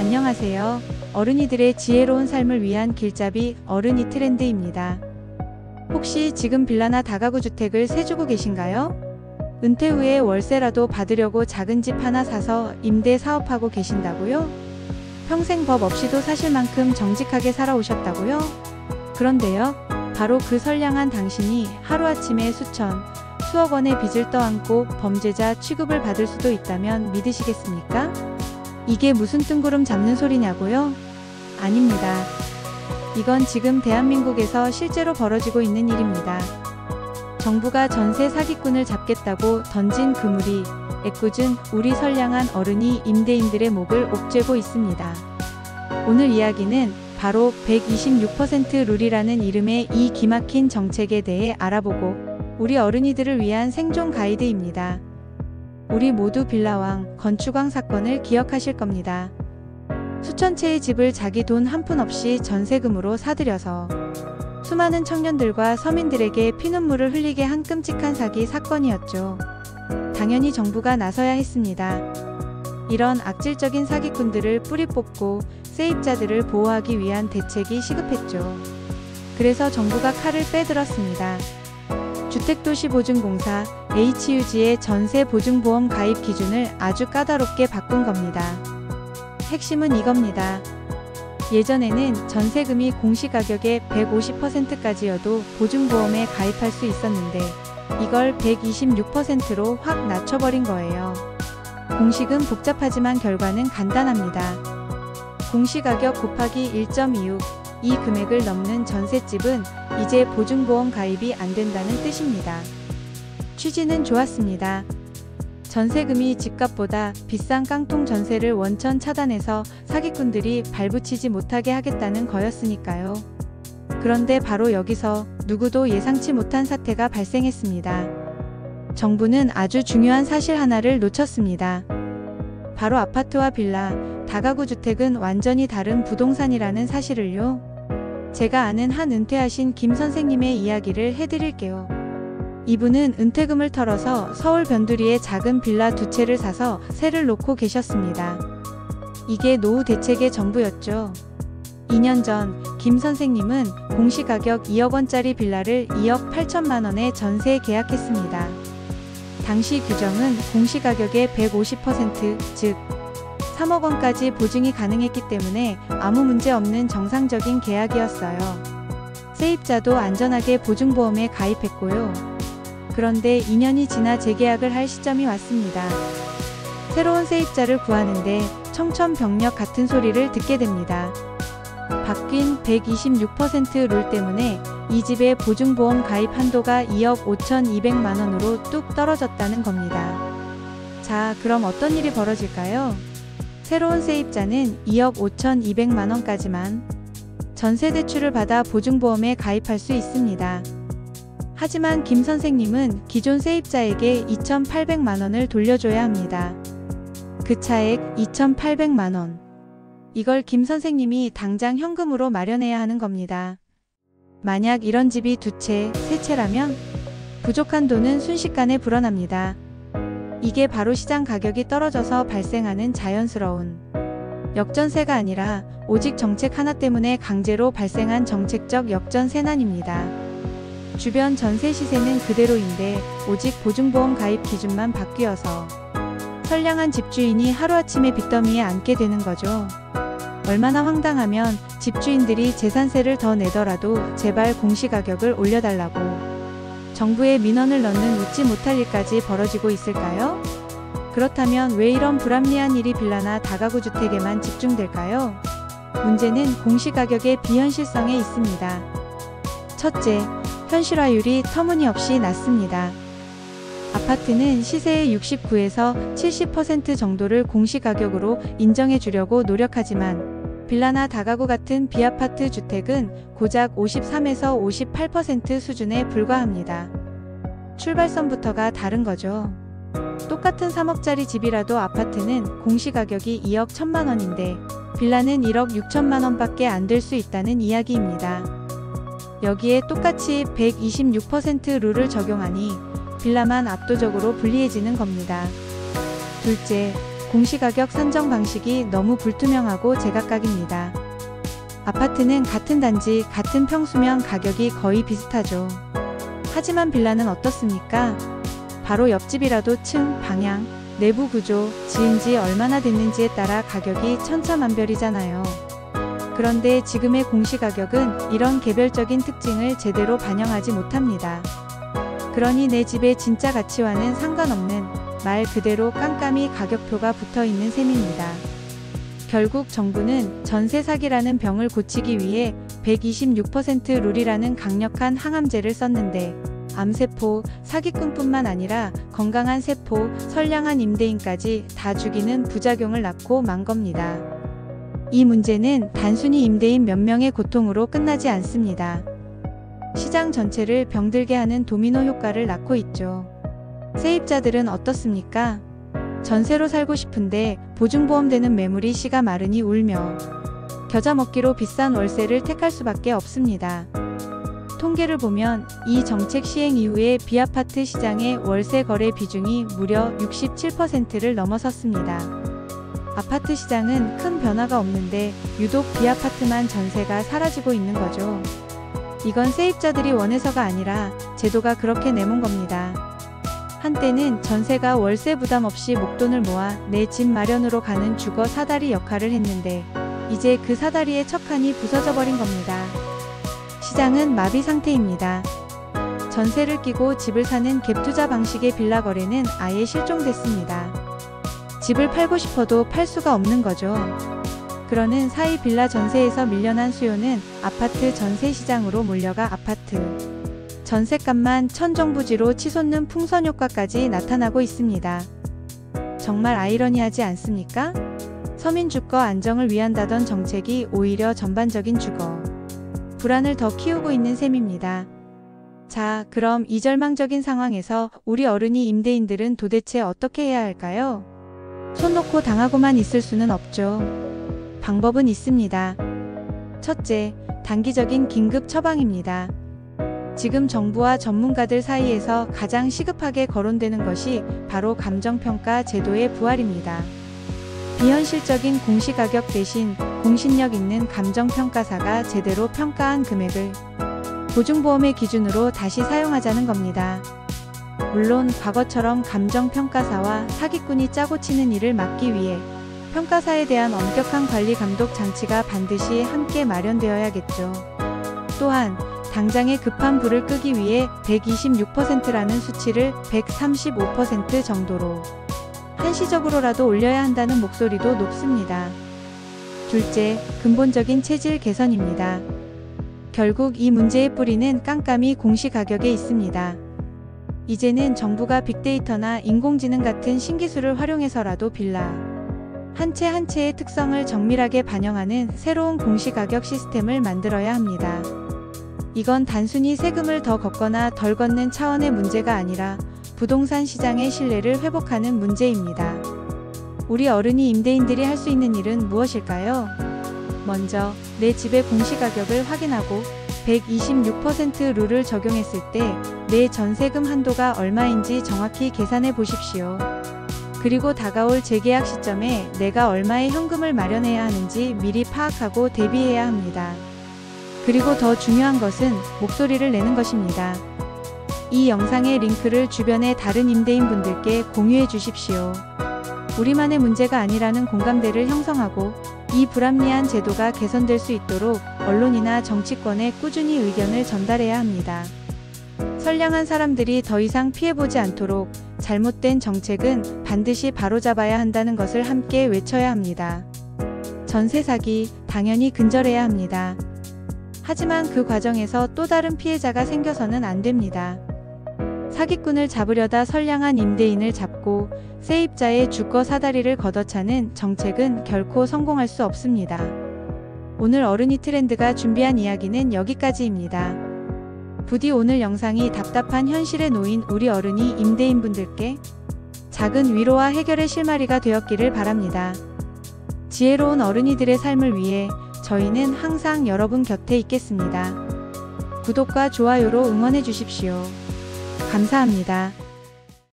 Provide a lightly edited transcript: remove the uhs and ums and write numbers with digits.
안녕하세요. 어른이들의 지혜로운 삶을 위한 길잡이 어른이 트렌드입니다. 혹시 지금 빌라나 다가구 주택을 세주고 계신가요? 은퇴 후에 월세라도 받으려고 작은 집 하나 사서 임대 사업하고 계신다고요? 평생 법 없이도 사실 만큼 정직하게 살아오셨다고요? 그런데요, 바로 그 선량한 당신이 하루아침에 수천, 수억 원의 빚을 떠안고 범죄자 취급을 받을 수도 있다면 믿으시겠습니까? 이게 무슨 뜬구름 잡는 소리냐고요? 아닙니다. 이건 지금 대한민국에서 실제로 벌어지고 있는 일입니다. 정부가 전세 사기꾼을 잡겠다고 던진 그물이 애꿎은 우리 선량한 어른이 임대인들의 목을 옥죄고 있습니다. 오늘 이야기는 바로 126% 룰이라는 이름의 이 기막힌 정책에 대해 알아보고 우리 어른이들을 위한 생존 가이드입니다. 우리 모두 빌라왕, 건축왕 사건을 기억하실 겁니다. 수천 채의 집을 자기 돈 한 푼 없이 전세금으로 사들여서 수많은 청년들과 서민들에게 피눈물을 흘리게 한 끔찍한 사기 사건이었죠. 당연히 정부가 나서야 했습니다. 이런 악질적인 사기꾼들을 뿌리 뽑고 세입자들을 보호하기 위한 대책이 시급했죠. 그래서 정부가 칼을 빼들었습니다. 주택도시보증공사 HUG의 전세보증보험 가입 기준을 아주 까다롭게 바꾼 겁니다. 핵심은 이겁니다. 예전에는 전세금이 공시가격의 150%까지여도 보증보험에 가입할 수 있었는데 이걸 126%로 확 낮춰버린 거예요. 공식은 복잡하지만 결과는 간단합니다. 공시가격 곱하기 1.26, 이 금액을 넘는 전셋집은 이제 보증보험 가입이 안 된다는 뜻입니다. 취지는 좋았습니다. 전세금이 집값보다 비싼 깡통 전세를 원천 차단해서 사기꾼들이 발붙이지 못하게 하겠다는 거였으니까요. 그런데 바로 여기서 누구도 예상치 못한 사태가 발생했습니다. 정부는 아주 중요한 사실 하나를 놓쳤습니다. 바로 아파트와 빌라, 다가구 주택은 완전히 다른 부동산이라는 사실을요. 제가 아는 한 은퇴하신 김 선생님의 이야기를 해드릴게요. 이분은 은퇴금을 털어서 서울 변두리에 작은 빌라 2채를 사서 세를 놓고 계셨습니다. 이게 노후 대책의 전부였죠. 2년 전 김 선생님은 공시가격 2억 원짜리 빌라를 2억 8천만 원에 전세 계약했습니다. 당시 규정은 공시가격의 150%, 즉 3억 원까지 보증이 가능했기 때문에 아무 문제 없는 정상적인 계약이었어요. 세입자도 안전하게 보증보험에 가입했고요. 그런데 2년이 지나 재계약을 할 시점이 왔습니다. 새로운 세입자를 구하는데 청천벽력 같은 소리를 듣게 됩니다. 바뀐 126% 룰 때문에 이 집의 보증보험 가입 한도가 2억 5,200만 원으로 뚝 떨어졌다는 겁니다. 자, 그럼 어떤 일이 벌어질까요? 새로운 세입자는 2억 5,200만 원까지만 전세대출을 받아 보증보험에 가입할 수 있습니다. 하지만 김 선생님은 기존 세입자에게 2,800만 원을 돌려줘야 합니다. 그 차액 2,800만 원. 이걸 김 선생님이 당장 현금으로 마련해야 하는 겁니다. 만약 이런 집이 2채, 3채라면 부족한 돈은 순식간에 불어납니다. 이게 바로 시장 가격이 떨어져서 발생하는 자연스러운 역전세가 아니라 오직 정책 하나 때문에 강제로 발생한 정책적 역전세난입니다. 주변 전세 시세는 그대로인데 오직 보증보험 가입 기준만 바뀌어서 선량한 집주인이 하루아침에 빚더미에 앉게 되는 거죠. 얼마나 황당하면 집주인들이 재산세를 더 내더라도 제발 공시가격을 올려달라고 정부의 민원을 넣는 웃지 못할 일까지 벌어지고 있을까요? 그렇다면 왜 이런 불합리한 일이 빌라나 다가구 주택에만 집중될까요? 문제는 공시가격의 비현실성에 있습니다. 첫째, 현실화율이 터무니없이 낮습니다. 아파트는 시세의 69에서 70% 정도를 공시가격으로 인정해 주려고 노력하지만 빌라나 다가구 같은 비아파트 주택은 고작 53에서 58% 수준에 불과합니다. 출발선부터가 다른 거죠. 똑같은 3억짜리 집이라도 아파트는 공시가격이 2억 1천만 원인데 빌라는 1억 6천만 원밖에 안 될 수 있다는 이야기입니다. 여기에 똑같이 126% 룰을 적용하니 빌라만 압도적으로 불리해지는 겁니다. 둘째, 공시가격 산정 방식이 너무 불투명하고 제각각입니다. 아파트는 같은 단지, 같은 평수면 가격이 거의 비슷하죠. 하지만 빌라는 어떻습니까? 바로 옆집이라도 층, 방향, 내부 구조, 지은 지 얼마나 됐는지에 따라 가격이 천차만별이잖아요. 그런데 지금의 공시가격은 이런 개별적인 특징을 제대로 반영하지 못합니다. 그러니 내 집의 진짜 가치와는 상관없는 말 그대로 깜깜이 가격표가 붙어있는 셈입니다. 결국 정부는 전세 사기라는 병을 고치기 위해 126% 룰이라는 강력한 항암제를 썼는데 암세포, 사기꾼뿐만 아니라 건강한 세포, 선량한 임대인까지 다 죽이는 부작용을 낳고 만 겁니다. 이 문제는 단순히 임대인 몇 명의 고통으로 끝나지 않습니다. 시장 전체를 병들게 하는 도미노 효과를 낳고 있죠. 세입자들은 어떻습니까? 전세로 살고 싶은데 보증보험 되는 매물이 씨가 마르니 울며 겨자 먹기로 비싼 월세를 택할 수밖에 없습니다. 통계를 보면 이 정책 시행 이후에 비아파트 시장의 월세 거래 비중이 무려 67%를 넘어섰습니다. 아파트 시장은 큰 변화가 없는데 유독 비아파트만 전세가 사라지고 있는 거죠. 이건 세입자들이 원해서가 아니라 제도가 그렇게 내몬 겁니다. 한때는 전세가 월세 부담 없이 목돈을 모아 내 집 마련으로 가는 주거 사다리 역할을 했는데 이제 그 사다리의 척한이 부서져 버린 겁니다. 시장은 마비 상태입니다. 전세를 끼고 집을 사는 갭투자 방식의 빌라 거래는 아예 실종됐습니다. 집을 팔고 싶어도 팔 수가 없는 거죠. 그러는 사이 빌라 전세에서 밀려난 수요는 아파트 전세 시장으로 몰려가 아파트 전셋값만 천정부지로 치솟는 풍선 효과까지 나타나고 있습니다. 정말 아이러니하지 않습니까? 서민 주거 안정을 위한다던 정책이 오히려 전반적인 주거 불안을 더 키우고 있는 셈입니다. 자, 그럼 이 절망적인 상황에서 우리 어른이 임대인들은 도대체 어떻게 해야 할까요? 손 놓고 당하고만 있을 수는 없죠. 방법은 있습니다. 첫째, 단기적인 긴급 처방입니다. 지금 정부와 전문가들 사이에서 가장 시급하게 거론되는 것이 바로 감정평가 제도의 부활입니다. 비현실적인 공시가격 대신 공신력 있는 감정평가사가 제대로 평가한 금액을 보증보험의 기준으로 다시 사용하자는 겁니다. 물론 과거처럼 감정평가사와 사기꾼이 짜고 치는 일을 막기 위해 평가사에 대한 엄격한 관리 감독 장치가 반드시 함께 마련되어야겠죠. 또한 당장의 급한 불을 끄기 위해 126%라는 수치를 135% 정도로 한시적으로라도 올려야 한다는 목소리도 높습니다. 둘째, 근본적인 체질 개선입니다. 결국 이 문제의 뿌리는 깜깜이 공시가격에 있습니다. 이제는 정부가 빅데이터나 인공지능 같은 신기술을 활용해서라도 빌라 한 채 한 채의 특성을 정밀하게 반영하는 새로운 공시가격 시스템을 만들어야 합니다. 이건 단순히 세금을 더 걷거나 덜 걷는 차원의 문제가 아니라 부동산 시장의 신뢰를 회복하는 문제입니다. 우리 어른이 임대인들이 할 수 있는 일은 무엇일까요? 먼저 내 집의 공시가격을 확인하고 126% 룰을 적용했을 때 내 전세금 한도가 얼마인지 정확히 계산해 보십시오. 그리고 다가올 재계약 시점에 내가 얼마의 현금을 마련해야 하는지 미리 파악하고 대비해야 합니다. 그리고 더 중요한 것은 목소리를 내는 것입니다. 이 영상의 링크를 주변의 다른 임대인분들께 공유해 주십시오. 우리만의 문제가 아니라는 공감대를 형성하고 이 불합리한 제도가 개선될 수 있도록 언론이나 정치권에 꾸준히 의견을 전달해야 합니다. 선량한 사람들이 더 이상 피해보지 않도록 잘못된 정책은 반드시 바로잡아야 한다는 것을 함께 외쳐야 합니다. 전세 사기 당연히 근절해야 합니다. 하지만 그 과정에서 또 다른 피해자가 생겨서는 안 됩니다. 사기꾼을 잡으려다 선량한 임대인을 잡고 세입자의 주거 사다리를 걷어차는 정책은 결코 성공할 수 없습니다. 오늘 어른이 트렌드가 준비한 이야기는 여기까지입니다. 부디 오늘 영상이 답답한 현실에 놓인 우리 어른이 임대인분들께 작은 위로와 해결의 실마리가 되었기를 바랍니다. 지혜로운 어른이들의 삶을 위해 저희는 항상 여러분 곁에 있겠습니다. 구독과 좋아요로 응원해 주십시오. 감사합니다.